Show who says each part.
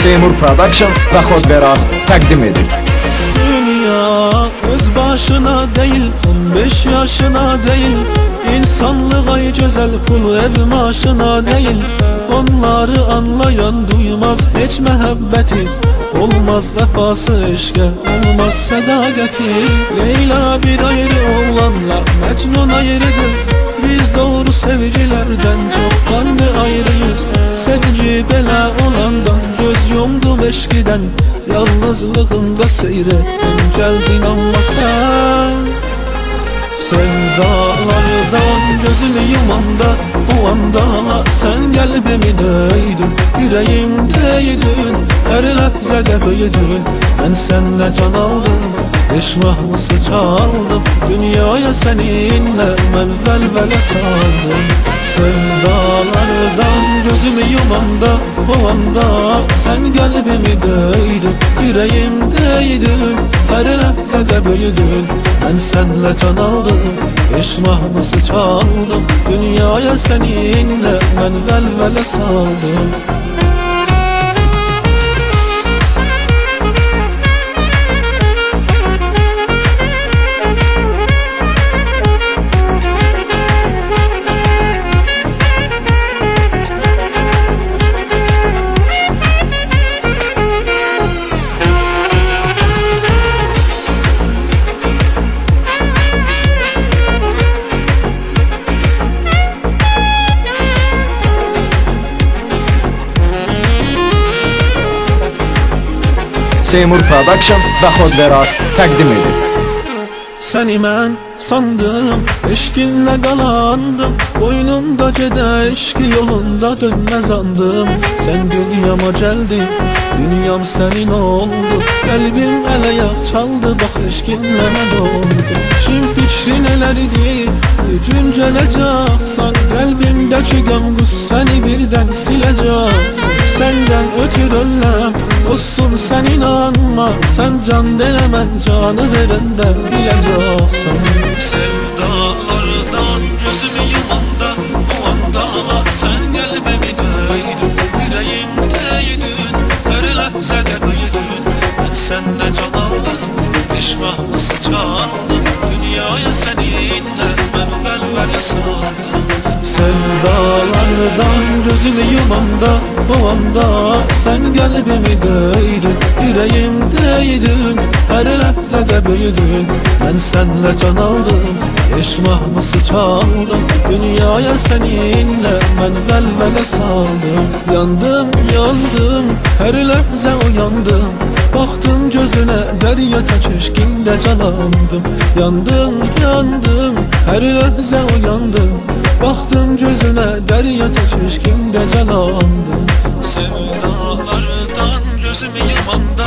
Speaker 1: Seymur Production və Xodveraz təqdim edir.
Speaker 2: Dünya öz başına değil, 15 yaşına değil. İnsanlığa güzel pul ev maaşına değil. Onları anlayan duymaz hiç mehabbeti. Olmaz vefası eşke, olmaz sadakati. Leyla bir ayrı oğlanla Mecnun ayrı kız. Biz doğru sevicilerden çoktan da ayrıyız. Sevgi bela olandan göz yumdum eşkiden. Yalnızlığımda seyrettim geldin ama sen. Sevdalardan gözümü yumanda, o anda sen kalbimi döydün, yüreğimdeydin, her lehzede büyüdün. Ben seninle can aldım, eşmahlısı çaldım, dünyaya seninle ben velvele saldım. Sevdalardan gözümü yumanda, o anda sen kalbimi döydün, yüreğimdeydin, her lehzede büyüdün. Ben seninle can aldım, eşmahlısı çaldım, dünyaya seninle ben velvele saldım.
Speaker 1: Seymur Production və Xodveraz təqdim edir.
Speaker 2: Seni mən sandım, eşkinlə qalandım. Boynumda gedə eşki yolunda dönməz andım. Sen dünyama geldin, dünyam senin oldu. Kalbim əl-ayaq çaldı, bax eşkinlə mən oldu. Kim fikrin elərdi, gün gələcəksən. Kalbimdəki qəm qüssəni birdən siləcəksən. Senden ötür öləm, olsun sen inanma. Sen can denemən, canı verenden bileceksin. Sevdalardan gözümü yumanda, o anda sen kalbimi döydün, yüreğimdeydin, her lehzede büyüdün. Ben senden can aldım, eşmahlısı çaldım, dünyaya seninle ben velvele saldım. Sevdalardan gözümü yumanda, o anda sen kalbimi döydün, yüreğimdeydin, her lehzede büyüdün. Ben seninle can aldım, eşmahlısı çaldım, dünyaya seninle ben velvele saldım. Yandım, yandım, her lehze uyandım. Baktım gözüne, derya keşkinde calandım. Yandım, yandım, her lehze uyandım. Baktım gözüne, derya keşkinde calandım. Sevdalardan gözümü yumanda,